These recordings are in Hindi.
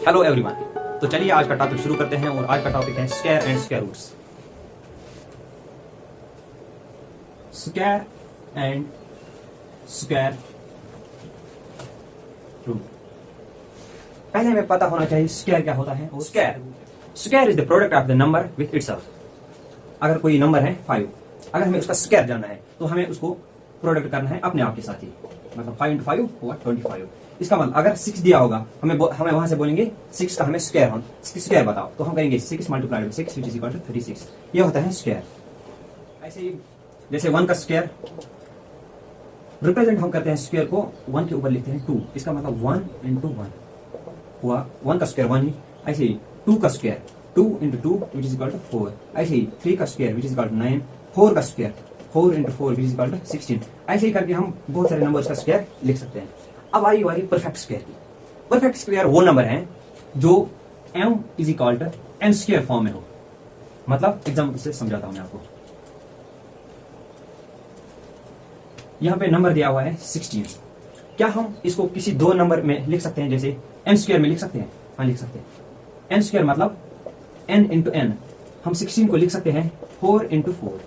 Hello everyone. तो चलिए आज का टॉपिक शुरू करते हैं और आज का टॉपिक है square and square roots. Square and square root. पहले हमें पता होना चाहिए स्क्वायर क्या होता है। Square is the product of the number with itself. अगर कोई नंबर है 5, अगर हमें उसका स्क्वायर जानना है तो हमें उसको प्रोडक्ट करना है अपने आप के साथ ही। मतलब 5 × 5 हुआ 25। इसका मतलब अगर 6 दिया होगा हमें वहां से बोलेंगे 6 का हमें स्क्वायर बताओ, तो हम करेंगे 6 × 6 विच इज इक्वल टू 36। ये होता है स्क्वायर। ऐसे ही जैसे 1 का स्क्वायर रिप्रेजेंट हम करते हैं, स्क्वायर को 1 के ऊपर लिखते हैं 2। इसका मतलब 1 × 1 हुआ 1 का स्क्वायर 1 ही। ऐसे ही 2 का square 2 × 2 which is equal to 4। ऐसे ही 3 का square which is equal to 9। 4 का square 4 × 4 which is equal to 16। ऐसे ही करके हम बहुत सारे नंबर्स का स्क्वायर लिख सकते हैं। अब आई बारी परफेक्ट स्क्वायर की। परफेक्ट स्क्वायर वो नंबर है जो m is equal to n square form में हो। मतलब एग्जाम्पल से समझाता हूं मैं आपको। यहां पे नंबर दिया हुआ है 16। क्या हम इसको किसी दो नंबर में लिख सकते हैं, जैसे n स्क्वायर में लिख सकते हैं? हाँ, लिख सकते हैं। n स्क्वायर मतलब n × n। हम 16 को लिख सकते हैं 4 × 4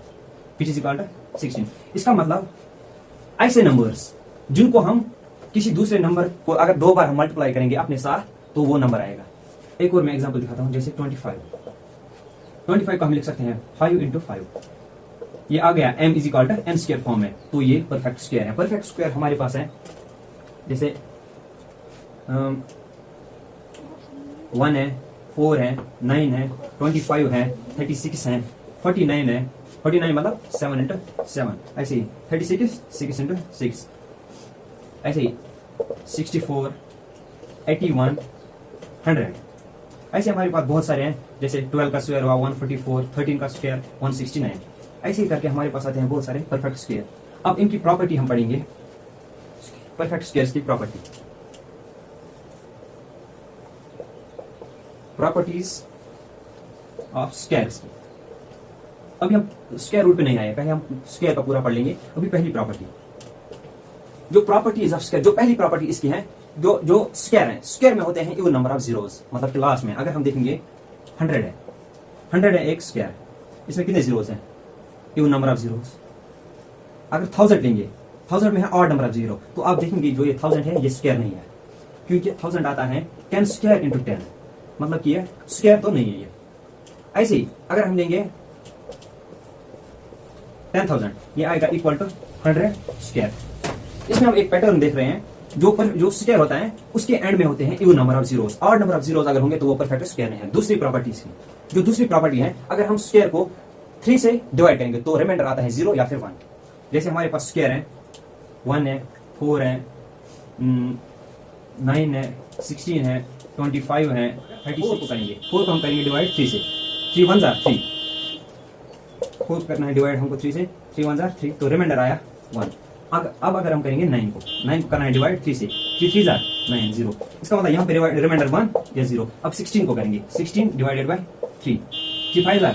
विच इज इक्वल टू 16। इसका मतलब ऐसे नंबर्स जिनको हम किसी दूसरे नंबर को अगर 2 बार हम मल्टीप्लाई करेंगे अपने साथ तो वो नंबर आएगा। एक और मैं एग्जांपल दिखाता हूं, जैसे 25 को हम लिख सकते हैं 5 × 5। ये आ गया m is equal to n square form में, तो ये परफेक्ट स्क्वायर है। परफेक्ट स्क्वायर हमारे पास है जैसे 1 है, 4 है, 9 है, 25 है, 36 है, 49 है। 49 मतलब 7 × 7। ऐसे ही 36 6 × 6। ऐसे ही 64 81 100। ऐसे हमारे पास बहुत सारे हैं, जैसे 12 का स्क्वायर हुआ 144, 13 का स्क्वायर 169। ऐसे ही करके हमारे पास आते हैं बहुत सारे परफेक्ट स्क्वायर। अब इनकी प्रॉपर्टी हम पढ़ेंगे, परफेक्ट स्क्वायर्स की प्रॉपर्टीज ऑफ स्क्वायर्स। अभी हम स्क्वायर रूट पे नहीं आए, पहले हम स्क्वायर का पूरा पढ़ लेंगे। अभी पहली प्रॉपर्टी, जो प्रॉपर्टीज ऑफ स्क्वायर, जो पहली प्रॉपर्टी इसकी है, जो स्क्वायर है, स्क्वायर में होते हैं इवन नंबर ऑफ जीरोस। मतलब कि लास्ट में अगर हम देखेंगे 100 है एक स्क्वायर, इसमें कितने जीरोस हैं? Even number of zeros. अगर 1000 लेंगे, 1000 में है ऑड नंबर ऑफ जीरो, तो आप देखेंगे जो ये 1000 है ये स्क्वायर नहीं है, क्योंकि 1000 आता है 10 स्क्वायर × 10। मतलब कि ये स्क्वायर तो नहीं है ये। ऐसे ही अगर हम लेंगे 10,000, ये आएगा इक्वल टू 100 स्क्वायर। इसमें हम एक पैटर्न देख रहे हैं, जो स्क्वायर होता है उसके एंड में होते हैं even number of zeros. Odd number of zeros अगर होंगे तो वो परफेक्ट स्क्वायर नहीं है। दूसरी प्रॉपर्टी इसकी, जो दूसरी प्रॉपर्टी है, अगर हम स्क्वायर को 3 से डिवाइड करेंगे तो रिमाइंडर आता है 0 या फिर 1। जैसे हमारे पास स्क्वायर है 1 है, 4 है, 9 है, 16 है, 25 है, 36 को करेंगे 4 को हम करेंगे डिवाइड 3 से। 3 1 जार 3, 4 करना है डिवाइड हमको 3 से, 3 1 जार 3, तो रिमाइंडर आया 1। अब अगर हम करेंगे 9 को करना है डिवाइड 3 से, 3 3 जार 9 0। इसका मतलब यहाँ पे रिमाइंडर 1 या 0। अब 16 को करेंगे 16 डिवाइडेड बाय 3, 3 5 जार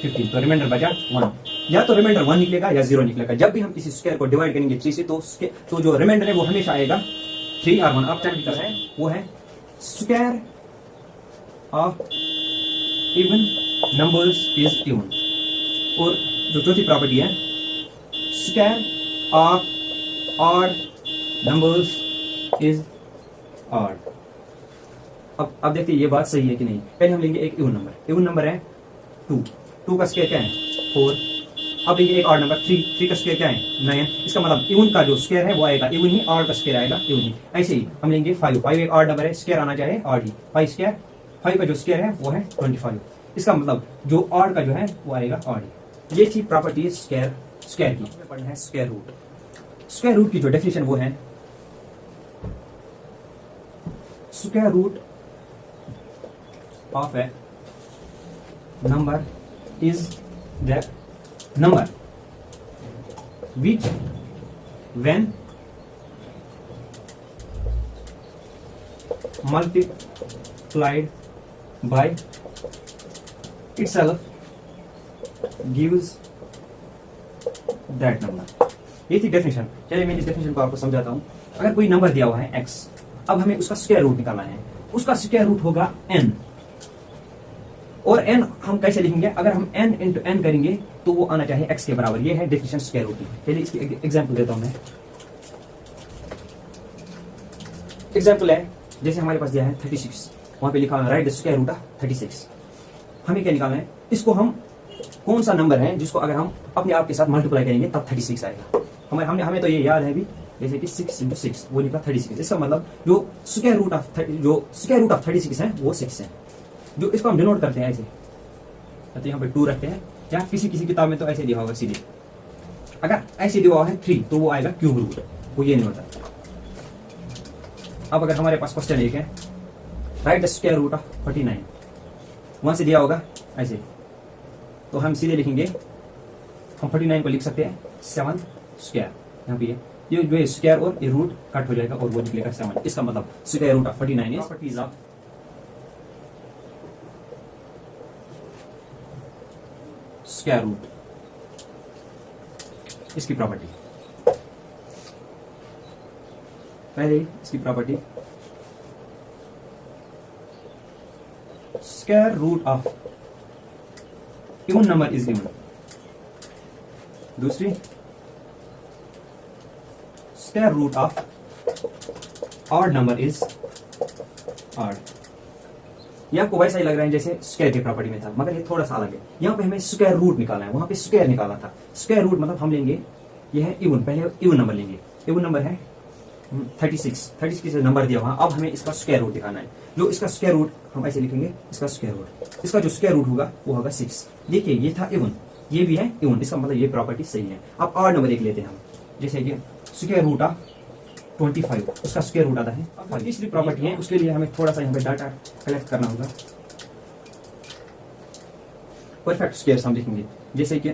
15, तो रिमाइंडर बचा 1। या तो रिमाइंडर 1 निकलेगा या 0 निकलेगा। जब भी हम किसी स्क्वायर को डिवाइड करेंगे 3 से, तो जो रिमाइंडर है वो हमेशा आएगा 3 और 1। अब चैप्टर का है वो है square of even numbers is even. और जो चौथी प्रॉपर्टी है square of odd numbers is odd. अब देखते हैं ये बात सही है कि नहीं। पहले हम लेंगे एक इवन नंबर है 2 का स्क्वायर क्या है 4। अब लेंगे एक ऑड नंबर 3 का स्क्वायर क्या है 9। इसका मतलब इवन का जो स्क्वायर है वो आएगा इवन ही, ऑड का स्क्वायर आएगा इवन ही। ऐसे ही हम लेंगे 5 एक ऑड नंबर है, स्क्वायर आना चाहे ऑड ही। 5 स्क्वायर, 5 का जो स्क्वायर है वो है 25। इसका मतलब जो ऑड का जो है वो आएगा ऑड ही। ये थी प्रॉपर्टी स्क्वायर की। पढ़ना है स्क्वायर रूट। स्क्वायर रूट की जो डेफिनेशन वो है square root of a number is the number which when multiplied by itself gives that number। ये थी डेफिनेशन। चलिए मैं इस डेफिनेशन को आपको समझाता हूं। अगर कोई नंबर दिया हुआ है x, अब हमें उसका स्क्वायर रूट निकालना है। उसका स्क्वायर रूट होगा n, और n हम कैसे लिखेंगे, अगर हम n इंटू n करेंगे तो वो आना चाहिए x के बराबर। ये है डेफिनेशन स्क्वायर रूट की। चलिए इसकी एग्जांपल देता हूं मैं। एग्जांपल है, जैसे हमारे पास दिया है 36, वहां पे लिखा है write the square root of 36। हमें क्या निकालना है, इसको हम कौन सा नंबर है जिसको अगर हम अपने आप के साथ मल्टीप्लाई करेंगे तब 36 आएगा। हमें तो ये याद है भी, जैसे कि 6 इंटू 6 वो निकला 36। इसका मतलब जो स्क्वायर रूट ऑफ 36 है वो 6 है। जो इसको हम डिनोट करते हैं ऐसे, तो यहाँ पे 2 रखते हैं, या किसी किताब में तो ऐसे दिया होगा सीधे। अगर ऐसे दिया हुआ है 3 तो वो आएगा क्यूब रूट, वो ये नहीं होता। अब अगर हमारे पास क्वेश्चन एक है, write the square root of 49, वहां से दिया होगा ऐसे, तो हम सीधे लिखेंगे, हम 49 को लिख सकते हैं 7 स्क्वायर। यहाँ पे ये जो है स्क्वायर और ये रूट कट हो जाएगा और वो निकलेगा 7। इसका मतलब square root of 49 is properties of square root. इसकी प्रॉपर्टी पहले इसकी property, square root of even number is even. दूसरी, square root of odd number is odd. ये आपको वैसा ही लग रहा है जैसे स्क्वायर की प्रॉपर्टी में था, मगर ये थोड़ा सा अलग है। यहाँ पे हमें स्क्वायर रूट निकालना है, वहां पे स्क्वायर निकालना था। स्क्वायर रूट मतलब हम लेंगे, ये है इवन, पहले इवन नंबर लेंगे। इवन नंबर है 36 नंबर दिया वहां। अब हमें इसका स्क्वायर रूट दिखाना है। जो इसका स्क्वायर रूट हम ऐसे लिखेंगे, इसका स्क्वायर रूट, इसका जो स्क्वायर रूट होगा वो होगा 6। देखिए ये था इवन, ये भी है इवन, इसका मतलब ये प्रॉपर्टी सही है। अब ऑड नंबर एक लेते हैं हम, जैसे कि स्क्वायर रूट ऑफ 25, उसका स्क्वायर रूट आता है। अब तीसरी प्रॉपर्टी है, उसके लिए हमें थोड़ा सा यहाँ पे डाटा कलेक्ट करना होगा। परफेक्ट स्क्वायर हम लिखेंगे, जैसे कि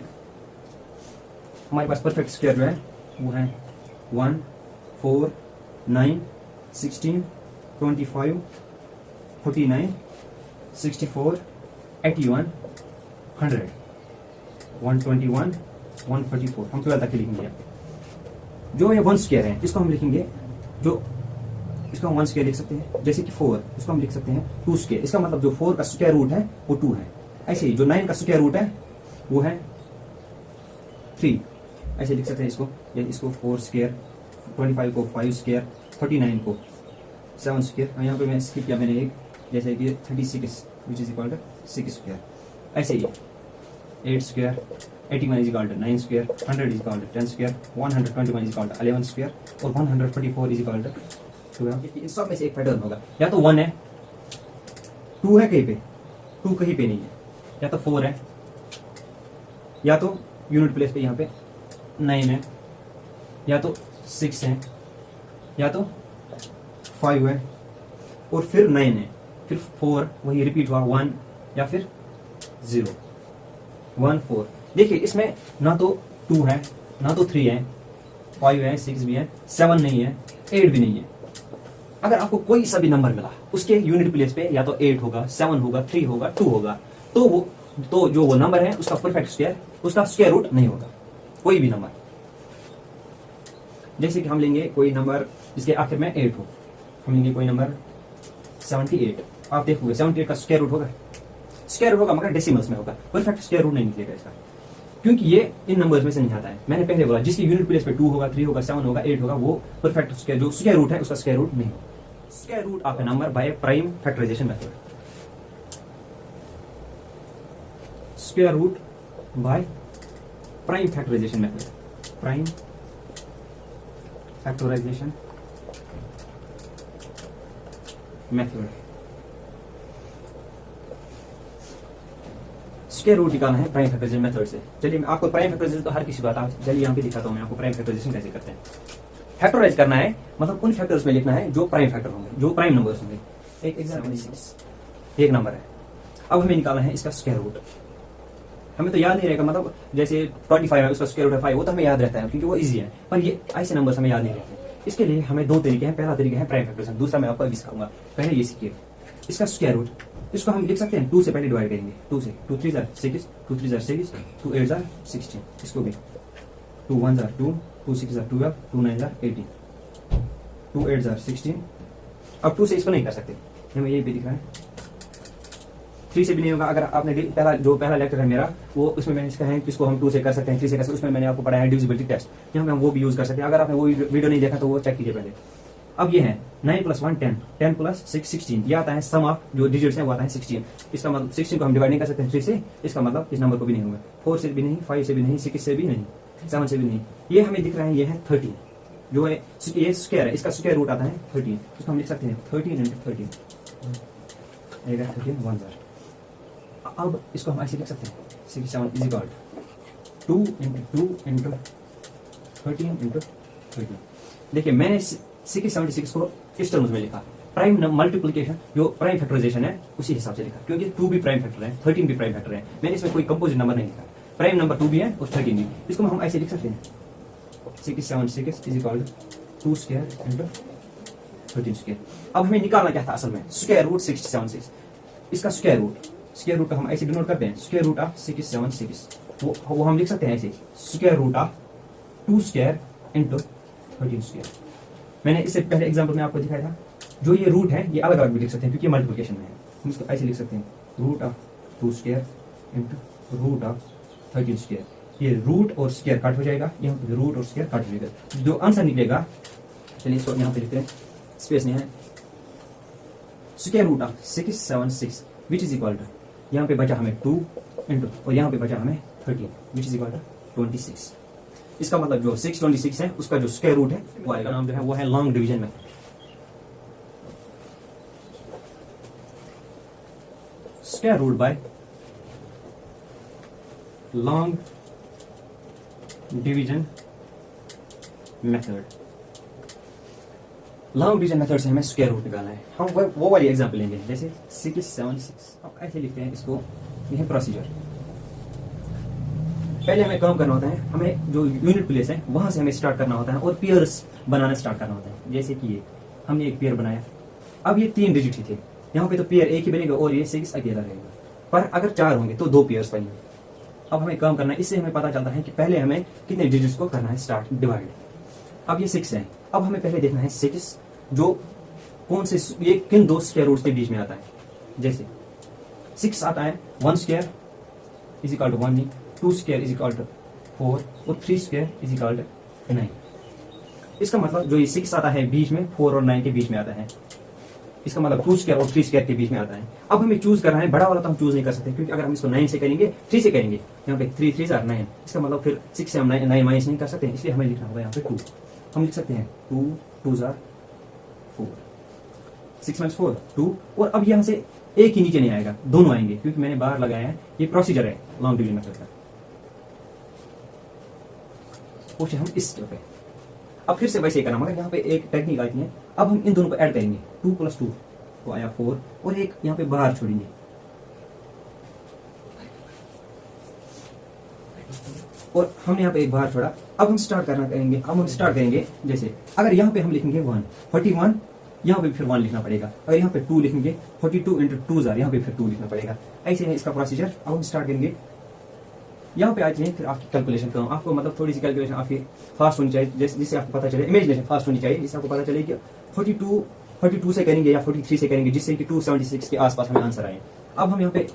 हमारे पास परफेक्ट स्क्वायर जो है वो है 1, 4, 9, 16, 25, 49, 64, 81, 100, 121, 144, हम 12 तक लिखेंगे। जो ये 1 स्क्वायर है इसको हम लिखेंगे, जो इसको हम 1 स्क्वायर लिख सकते हैं, जैसे कि 4 इसको हम लिख सकते हैं 2 स्क्वायर। इसका मतलब जो 4 का स्क्वायर रूट है वो 2 है। ऐसे ही जो 9 का स्क्वायर रूट है वो है 3, ऐसे लिख सकते हैं इसको। इसको 4 स्क्वायर, 25 को 5 स्क्वायर, 39 को 7 स्क्वायर। यहाँ पे मैं स्किप किया मैंने एक, जैसे कि 36 which is equal to 6 square. ऐसे ही 8 square, 81 is equal to 9 square, 100 is equal to 10 square, 121 is equal to 11 square, और 144 इज इक्वल टू 12। इन सब में से एक पैटर्न होगा, या तो 1 है, 2 है कहीं पे, 2 कहीं पे नहीं है, या तो 4 है, या तो यूनिट प्लेस पे यहाँ पे 9 है, या तो 6 है, या तो 5 है, और फिर 9 है, फिर 4 वही रिपीट हुआ 1, या फिर 0, 1, 4। देखिए इसमें ना तो 2 है, ना तो 3 है, 5 है, 6 भी है, 7 नहीं है, 8 भी नहीं है। अगर आपको कोई सा भी नंबर मिला उसके यूनिट प्लेस पे या तो 8 होगा, 7 होगा, 3 होगा, 2 होगा, तो जो वो नंबर है उसका परफेक्ट स्क्वायर, उसका स्क्वायर रूट नहीं होगा, कोई भी नंबर। जैसे कि हम लेंगे कोई नंबर जिसके आखिर में 8 हो, हम लेंगे कोई नंबर 78। आप देखोगे 78 का स्क्वायर रूट होगा, स्क्वायर रूट होगा मगर डेसिमल्स में होगा, परफेक्ट स्क्वायर रूट नहीं निकलेगा इसका, क्योंकि ये इन नंबर्स में से नहीं आता है। मैंने पहले बोला जिसकी यूनिट प्लेस पे 2 होगा, 3 होगा, 7 होगा, 8 होगा, वो परफेक्ट स्क्वायर, जो स्क्वायर रूट है उसका स्क्वायर रूट नहीं होगा। Square root of a number by prime factorization method. Square root by prime factorization method, prime factorization method. Square root निकालना है प्राइम फैक्टराइजेशन मेथड से। चलिए मैं आपको प्राइम फैक्टराइजेशन तो हर किसी को आता है, चलिए यहाँ पे दिखाता हूँ मैं आपको प्राइम फैक्टराइजेशन कैसे करते हैं। फैक्टराइज करना है मतलब उन फैक्टर्स में लिखना है जो प्राइम फैक्टर होंगे, जो प्राइम नंबर्स होंगे। एक एग्जांपल, एक नंबर है, अब हमें निकालना है इसका स्क्वायर रूट। हमें तो याद नहीं रहेगा, मतलब जैसे 25 है उसका स्क्वायर रूट है 5, वो तो हमें याद रहता है क्योंकि वो इजी है, पर ये ऐसे नंबर्स हमें याद नहीं रहते। इसके लिए हमें 2 तरीके हैं। पहला तरीका है प्राइम फैक्टराइजेशन, दूसरा मैं आपको अभी सिखाऊंगा। पहले ये सीखिए, इसका स्क्वायर रूट, इसको हम लिख सकते हैं 2 से पहले डिवाइड करेंगे, 2 से, 2 3 6, 2 3 6, 2 8 16, इसको भी 2 1 2, 2 6 12, 2 9 18, 2 8 16। अब 2 से इसको नहीं कर सकते, हमें यही पे दिख रहा है 3 से भी नहीं होगा। अगर आपने पहला लेक्चर है मेरा वो उसमें मैंने इसका है किसको हम 2 से कर सकते हैं 3 से कर सकते हैं, उसमें मैंने आपको पढ़ाया है डिविजिबिलिटी टेस्ट, यहाँ पे हम वो भी यूज कर सकते हैं। अगर आपने वो वीडियो नहीं देखा तो वो चेक कीजिए पहले। अब ये है 9 + 1 10, 10 + 6 16, ये आता है सम ऑफ जो डिजिट्स है वो आता है 16। इसका मतलब 16 को हम डिवाइड नहीं कर सकते 3 से, इसका मतलब इस नंबर को भी नहीं होगा, 4 से भी नहीं, 5 से भी नहीं, 6 से भी नहीं, 7 से भी नहीं। ये हमें दिख रहा है ये है 13, जो है ये स्क्वायर है, इसका स्क्वायर रूट आता है 13, इसको हम लिख सकते हैं 13 × 13 आएगा 13 1 जार। अब इसको हम ऐसे लिख सकते हैं 67 = 2 × 2 × 13 × 13। देखिए मैंने 676 को इस टर्म्स में लिखा, प्राइम मल्टीप्लिकेशन जो प्राइम फैक्टराइजेशन है उसी हिसाब से लिखा, क्योंकि 2 भी प्राइम फैक्टर है 13 भी प्राइम फैक्टर है। मैंने इसमें कोई कंपोजिट नंबर नहीं लिखा, प्राइम नंबर 2 भी है और 13 भी। इसको हम ऐसे लिख सकते हैं 676 = 2 स्क्वायर × 13 स्क्वायर। अब हमें निकालना क्या था असल में, स्क्वायर रूट 676, इसका स्क्वायर रूट का हम ऐसे डिनोट करते हैं स्क्वायर रूट ऑफ 676, वो हम लिख सकते हैं ऐसे square root of 2 square × 13 square. मैंने इससे पहले एग्जांपल में आपको दिखाया था, जो ये रूट है ये अलग अलग भी लिख सकते हैं क्योंकि मल्टीप्लिकेशन में है, हम इसको ऐसे लिख सकते हैं root of 2 square × root of 13 square. ये रूट और स्क्वायर कट हो जाएगा, यहाँ पे रूट और स्क्वायर कट हो जाएगा, जो आंसर निकलेगा चलिए इसको यहाँ पे लिखते हैं, स्पेस नहीं है, square root of 676 which is equal to, यहाँ पे बचा हमें 2 × और यहाँ पे बचा हमें 13 विच इज इक्वल टू 26। इसका मतलब जो 626 है उसका जो स्क्वायर रूट है वो आएगा, नाम जो है वो है long division method. Square root by long division method. Long division method से हमें स्क्वायर रूट निकालना है। हम वो वाली एग्जांपल लेंगे जैसे 676। अब ऐसे लिखते हैं इसको, यह प्रोसीजर। पहले हमें काम करना होता है, हमें जो यूनिट प्लेस है वहां से हमें स्टार्ट करना होता है और पेयर्स बनाना स्टार्ट करना होता है। जैसे कि ये हमने एक पेयर बनाया, अब ये 3 डिजिट ही थे, यहाँ पे तो पेयर एक ही बनेगा और ये 6 अकेला रहेगा, पर अगर 4 होंगे तो 2 पेयर्स बनेंगे। अब हमें काम करना है, इससे हमें पता चलता है कि पहले हमें कितने डिजिट्स को करना है स्टार्ट डिवाइड। अब ये 6 है, अब हमें पहले देखना है 6 जो कौन से ये किन 2 स्क्वायर रूट्स के बीच में आता है। जैसे 6 आता है 1 स्क्वायर = 1 नहीं, 2 स्क्वायर = 4 और 3 स्क्वायर = 9। इसका मतलब जो ये 6 आता है बीच में 4 और 9 के बीच में आता है, इसका मतलब 2 स्क्वायर और 3 स्क्वायर के बीच में आता है। अब हमें चूज करना है, बड़ा वाला तो हम चूज नहीं कर सकते क्योंकि अगर हम इसको 9 से करेंगे 3 से करेंगे, यहाँ पे 3 3 9, इसका मतलब फिर 6 से हम 9 माइनस नहीं कर सकते, इसलिए हमें लिखना होगा यहाँ पे 2। हम लिख सकते हैं 2 2 4 6 - 4 2, और अब यहाँ से एक ही नीचे नहीं आएगा, दोनों आएंगे क्योंकि मैंने बाहर लगाया है। ये प्रोसीजर है लॉन्ग डिवीजन मेथड का। पूछे हम इस स्टेप पे, अब फिर से वैसे ही करना, मगर यहाँ पे एक टेक्निक आती है। अब हम इन दोनों को ऐड करेंगे, 2 + 2 तो आया 4 और एक यहाँ पे बाहर छोड़ेंगे, और हमने यहाँ पे एक बाहर छोड़ा। अब हम स्टार्ट करेंगे जैसे अगर यहाँ पे हम लिखेंगे 1 41, यहाँ पे फिर 1 लिखना पड़ेगा। अगर यहाँ पे 2 लिखेंगे 42 × 2 जार, यहाँ पे फिर 2 लिखना पड़ेगा। ऐसे है इसका प्रोसीजर। अब हम स्टार्ट करेंगे, यहाँ पे आते हैं फिर आपकी कैलकुलेशन करो, आपको मतलब थोड़ी सी कैलकुलेशन आपकी फास्ट होनी चाहिए, जिससे आपको पता चले, इमेजिनेशन फास्ट होनी चाहिए, जिससे आपको पता चले कि 42 से करेंगे या 43 से करेंगे, जिससे कि 276 के आसपास हमें आंसर आए। अब हम यहाँ पे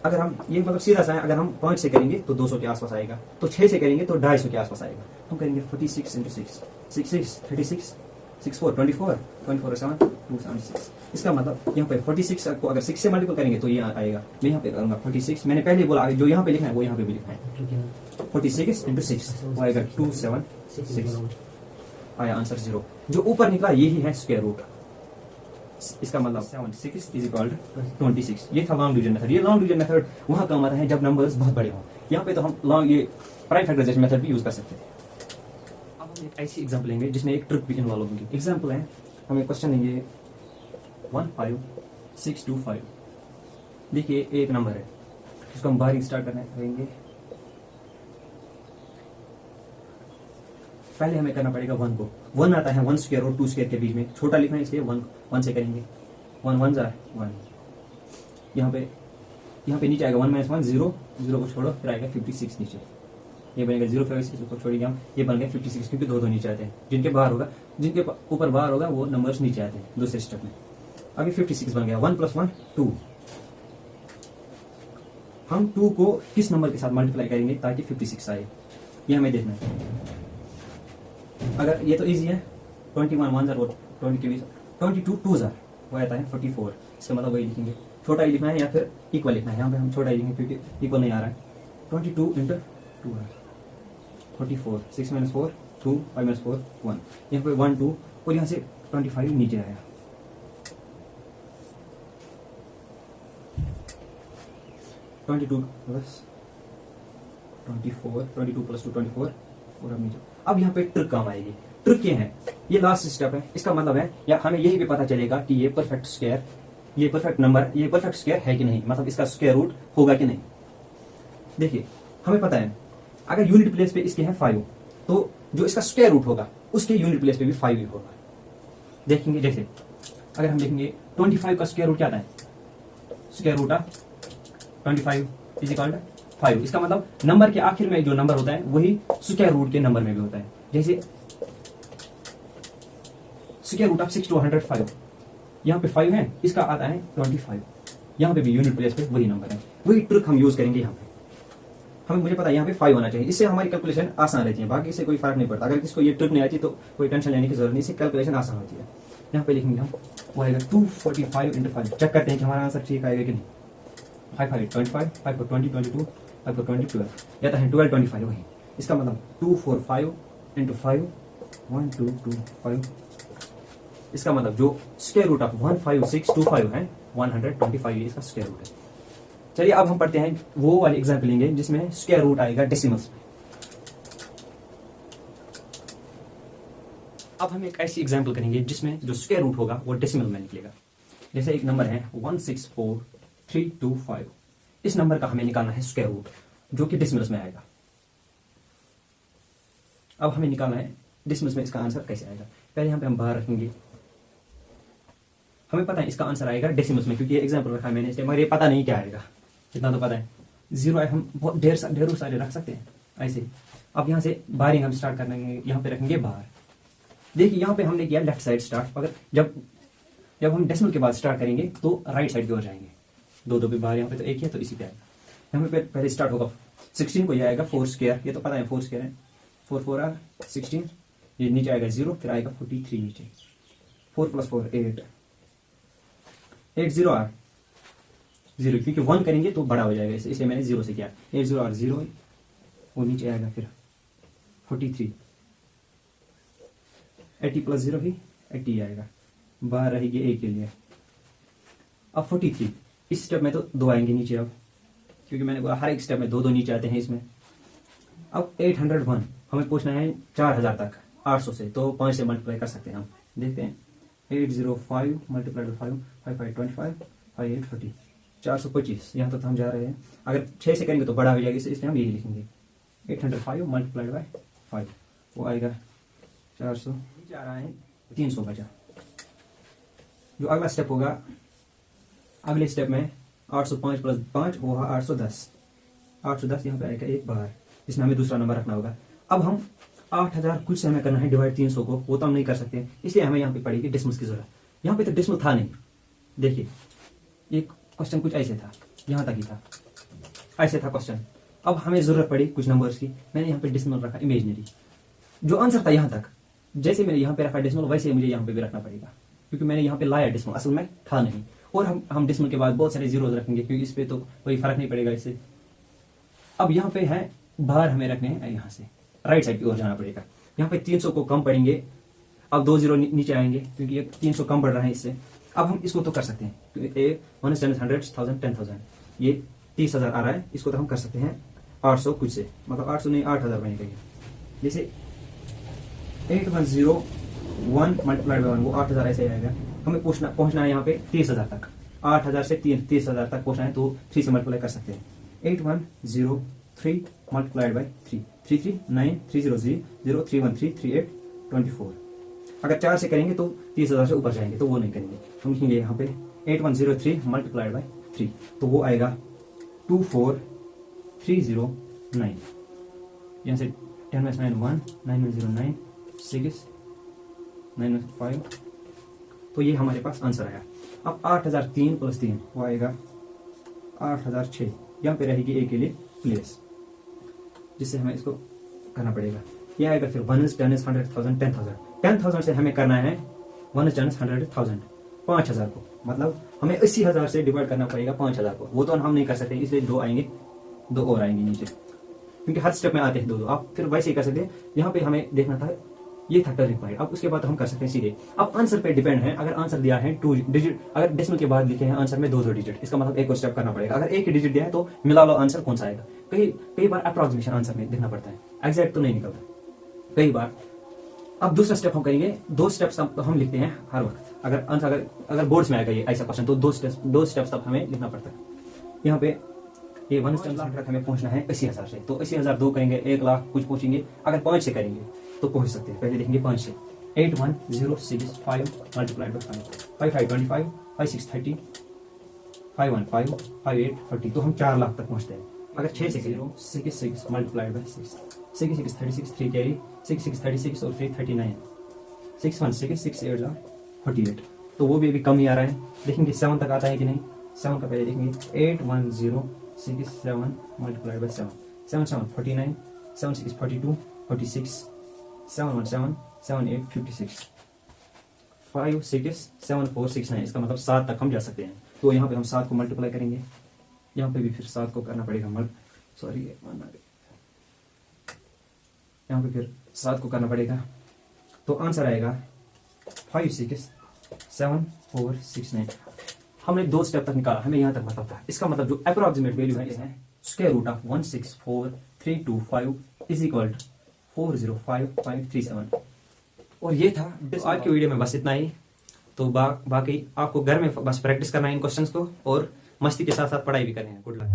अगर हम ये मतलब सीधा सा है, अगर हम 5 से करेंगे तो 200 के आसपास आएगा, तो 6 से करेंगे तो 250 के आसपास आएगा। हम करेंगे 46 × 6 6 6 36 6 4 24 24 7 276। इसका मतलब यहाँ पे 46 को अगर 6 से मल्टीपल करेंगे तो ये आएगा। मैं यहाँ पे करूंगा 46, मैंने पहले बोला जो यहाँ पे लिखना है वो यहाँ पे भी लिखना है। 46 × 6 वो आएगा 276, आया आंसर 0। जो ऊपर निकला यही है स्क्वायर रूट। इसका मतलब 76 = 26। ये था लॉन्ग डिवीजन मेथड। ये लॉन्ग डिवीजन मेथड वहां काम आता है जब नंबर्स बहुत बड़े हों। यहाँ पे तो हम लॉन्ग ये प्राइम फैक्टराइजेशन मेथड भी यूज कर सकते थे। अब हम एक ऐसी एग्जांपल लेंगे जिसमें एक ट्रिक भी इन्वॉल्व होगी। एग्जांपल है, हमें क्वेश्चन लेंगे 15625। देखिए एक नंबर है, इसको हम बाहर स्टार्ट करेंगे। पहले हमें करना पड़ेगा 1 को, 1 आता है 1 स्क्वायर और 2 स्क्वायर के बीच में, छोटा लिखना है इसलिए 1 से करेंगे। 1 1 जार 1, यहाँ पे नीचे आएगा 1 - 1 0 को छोड़ो, फिर आएगा 56 नीचे, ये बनेगा 0 56 को छोड़िए हम, ये बन गया 56 क्योंकि 2 नीचे आते हैं। जिनके ऊपर बाहर होगा वो नंबर्स नीचे आते हैं दूसरे स्टेप में। अब ये 56 बन गया। 1 + 1 2। हम 2 को किस नंबर के साथ मल्टीप्लाई करेंगे ताकि 56 आए, ये हमें देखना है। अगर ये तो इजी है, 21 1 जार और 20 के बीच 22 2 जार वो आता है 44। इसका मतलब वही लिखेंगे, छोटा ही लिखना है या फिर इक्वल लिखना है। यहाँ पे हम छोटा ही लिखेंगे क्योंकि इक्वल नहीं आ रहा है। 22 × 2 है 44। 6 - 4 2, 5 - 4 1। यहाँ पे 1 2 और यहाँ से 25 नीचे आया। ट्वेंटी टू + 24 और अब नीचे। अब यहाँ पे ट्रिक काम आएगी। ट्रिक ये है, ये लास्ट स्टेप है। इसका मतलब है या हमें यही भी पता चलेगा कि ये परफेक्ट स्क्वायर, ये परफेक्ट नंबर, ये परफेक्ट स्क्वायर है कि नहीं, मतलब इसका स्क्वायर रूट होगा कि नहीं। देखिए हमें पता है अगर यूनिट प्लेस पे इसके हैं 5 तो जो इसका स्क्वायर रूट होगा उसके यूनिट प्लेस पे भी 5 ही होगा। देखेंगे जैसे अगर हम देखेंगे 25 का स्क्वायर रूट क्या आता है, स्क्वायर रूट ऑफ 25 = 5। इसका मतलब नंबर के आखिर में जो नंबर होता है वही स्क्वायर रूट के नंबर में भी होता है। जैसे स्क्वायर रूट ऑफ 6 to 105, यहाँ पे 5 है, इसका आता है 25। यहाँ पे भी यूनिट प्लेस पे वही नंबर है। वही ट्रिक हम यूज करेंगे यहाँ पे। हमें मुझे पता है यहाँ पे 5 होना चाहिए, इससे हमारी कैलकुलेशन आसान रहती है, बाकी से कोई फर्क नहीं पड़ता। अगर किसी को ये ट्रिक नहीं आती तो कोई टेंशन लेने की जरूरत नहीं, इससे कैलकुलेशन आसान होती है। यहाँ पे लिखेंगे हम, वो आएगा 245 × 5। चेक करते हैं कि हमारा आंसर ठीक आएगा कि नहीं। 5 5 25, 5 4 20 22, 5 4 20 12, या तो है 12 25 वही। इसका मतलब 245 × 5 1 2 2 5। इसका मतलब जो स्क्वायर रूट ऑफ 15625 है 125 इसका स्क्वायर रूट है। चलिए अब हम पढ़ते हैं वो वाली एग्जाम्पल लेंगे जिसमें स्क्वायर रूट आएगा डेसिमल्स में। अब हम एक ऐसी एग्जाम्पल करेंगे जिसमें जो स्क्वायर रूट होगा वो डेसिमल में निकलेगा। जैसे एक नंबर है 164325। इस नंबर का हमें निकालना है स्क्वायर रूट जो कि डेसिमल्स में आएगा। अब हमें निकालना है डेसिमल्स में इसका आंसर कैसे आएगा। पहले यहाँ पे हम बाहर रखेंगे, हमें पता है इसका आंसर आएगा डेसिमल्स में क्योंकि ये एग्जाम्पल रखा है मैंने इसलिए, मगर ये पता नहीं क्या आएगा, इतना तो पता है। 0 है, हम बहुत ढेरों सारे रख सकते हैं ऐसे। अब यहाँ से बाहरिंग हम स्टार्ट करेंगे, यहाँ पे रखेंगे बाहर। देखिए यहाँ पे हमने किया लेफ्ट साइड स्टार्ट, अगर जब हम डेसिमल के बाद स्टार्ट करेंगे तो राइट साइड की ओर जाएंगे। दो पे बाहर, यहाँ पे तो एक ही है तो इसी पे आएगा। यहाँ पे पहले स्टार्ट होगा 16 को, ये आएगा 4 स्क्वायर, ये तो पता है 4 स्क्वायर है। 4 4 आर 16, ये नीचे आएगा 0, फिर आएगा 43 नीचे। 4 + 4 8 8 0 आर 0, क्योंकि 1 करेंगे तो बड़ा हो जाएगा इसलिए मैंने 0 से किया। 8 0 आर 0, वो नीचे आएगा फिर 43। 80 + 0 ही 80 आएगा, बाहर रहेगी a के लिए। अब 43, इस स्टेप में तो 2 आएंगे नीचे, अब क्योंकि मैंने बोला हर एक स्टेप में 2 नीचे आते हैं इसमें। अब 801 हमें पूछना है 4000 तक 800 से, तो 5 से मल्टीप्लाई कर सकते हैं हम। देखते हैं 805 × 5 5 5 25 5 8 40 425। यहाँ तक तो हम जा रहे हैं, अगर 6 से करेंगे तो बड़ा हो जाएगा इसलिए हम यही लिखेंगे 805 × 5, वो आएगा 400। नीचे आ रहा है 300 बचा। जो अगला स्टेप होगा, अगले स्टेप में 805 + 5 वो है 810। 810 यहाँ पे आएगा एक बाहर, इसमें हमें दूसरा नंबर रखना होगा। अब हम 8000 कुछ से हमें करना है डिवाइड 300 को, वो तो हम नहीं कर सकते इसलिए हमें यहाँ पे पड़ेगी डेसिमल्स की जरूरत। यहाँ पे तो डेसिमल था नहीं, देखिए ये क्वेश्चन कुछ ऐसे था, यहाँ तक ही था, ऐसे था क्वेश्चन। अब हमें जरूरत पड़ी कुछ नंबर्स की, मैंने यहाँ पे डेसिमल रखा इमेजिनरी। जो आंसर था यहाँ तक, जैसे मैंने यहाँ पे रखा डेसिमल वैसे मुझे यहाँ पे भी रखना पड़ेगा क्योंकि मैंने यहाँ पे लाया डेसिमल, असल में था नहीं। और हम डेसिमल के बाद बहुत सारे जीरोज रखेंगे क्योंकि इस पे तो कोई फर्क नहीं पड़ेगा इससे। अब यहाँ पे है बाहर हमें रखने हैं, यहाँ से राइट साइड की ओर जाना पड़ेगा। यहाँ पे 300 को कम पड़ेंगे, अब 2 जीरो नीचे आएंगे क्योंकि ये 300 कम बढ़ रहा है इससे। अब हम इसको तो कर सकते हैं, 1 100 1000 10,000, ये 30,000 आ रहा है, इसको तो हम कर सकते हैं 800 कुछ से, मतलब 800 नहीं 8000 बनेगा। जैसे 8101 × 1 वो 8000 ऐसे आएगा। हमें पहुंचना है यहाँ पे 30,000 तक, 8000 से 30,000 तक पहुंचना है तो 3 से मल्टीप्लाई कर सकते हैं। 8103 × 3 339 300 313 38 24। अगर 4 से करेंगे तो 30,000 से ऊपर जाएंगे तो वो नहीं करेंगे, हम लिखेंगे यहाँ पे 8103 × 3, तो वो आएगा 24309। यहाँ से 10 - 9 1 9 0 9 6 9 5 तो ये हमारे पास आंसर आया। अब 8003 + 3 वो आएगा 8006। यहाँ पे रहेगी ए के लिए प्लेस, जिससे हमें इसको करना पड़ेगा। यह आएगा फिर 1 is 10 is 100,000 10,000। 10,000 से हमें करना है 1 is 10 is 100,000 5,000 को, मतलब हमें 80,000 से डिवाइड करना पड़ेगा 5,000 को। वो तो हम नहीं कर सकते, इसलिए 2 आएंगे, 2 और आएंगे नीचे, क्योंकि हर स्टेप में आते हैं 2-2। आप फिर वैसे ही कर सकते हैं। यहाँ पे हमें देखना था, ये था टर्निंग पॉइंट। अब उसके बाद हम कर सकते हैं सीधे। अब आंसर पे डिपेंड है। अगर आंसर दिया है 2 डिजिट, अगर डेसिमल के बाद लिखे हैं आंसर में 2-2 डिजिट, इसका मतलब एक और स्टेप करना पड़ेगा। अगर एक ही डिजिट दिया है तो मिला लो आंसर कौन सा आएगा। कई बार अप्रोक्सीमेशन आंसर में देखना पड़ता है, एग्जैक्ट तो नहीं निकलता कई बार। अब दूसरा स्टेप हम करेंगे, 2 स्टेप्स हम लिखते हैं हर वक्त। अगर आंसर अगर बोर्ड्स में आएगा ये ऐसा क्वेश्चन, तो 2 स्टेप्स तब हमें लिखना पड़ता है। यहाँ पे ये 1 स्टेप तक हमें पहुंचना है 80,000 से, तो 80,000 2 करेंगे 1 लाख कुछ पहुंचेंगे। अगर 5 से करेंगे तो पहुंच सकते हैं। पहले देखेंगे 5 से। 81,065 multiplied by 5 5 25 5 6 30 5 1 5 5 8 30, तो हम 4 लाख तक पहुंचते हैं। अगर 6 से 6 6 multiplied by 6 6 6 36 3 कैरी 6 6 36 और 3 39 6 1 6 6 8 48, तो वो भी अभी कम ही आ रहा है। देखेंगे 7 तक आता है कि नहीं। 7 का पहले देखेंगे 81,067 multiplied by 7 7 7 49 7 6 42 46 7 1 7 7 8 56 5 6 7 4 6 9, इसका मतलब 7 तक हम जा सकते हैं। तो यहाँ पे हम 7 को मल्टीप्लाई करेंगे। यहाँ पे भी फिर 7 को करना पड़ेगा यहाँ पे फिर 7 को करना पड़ेगा, तो आंसर आएगा 5 6 7 4 6 9। हमने 2 स्टेप तक निकाला, हमें यहाँ तक मतलब था। इसका मतलब जो अप्रोक्सीमेट वैल्यू है square root of 164,325 is equal to 405,537। और ये था। तो आज की वीडियो में बस इतना ही। तो बाकी आपको घर में बस प्रैक्टिस करना है इन क्वेश्चंस को, और मस्ती के साथ साथ पढ़ाई भी करनी है। Good luck.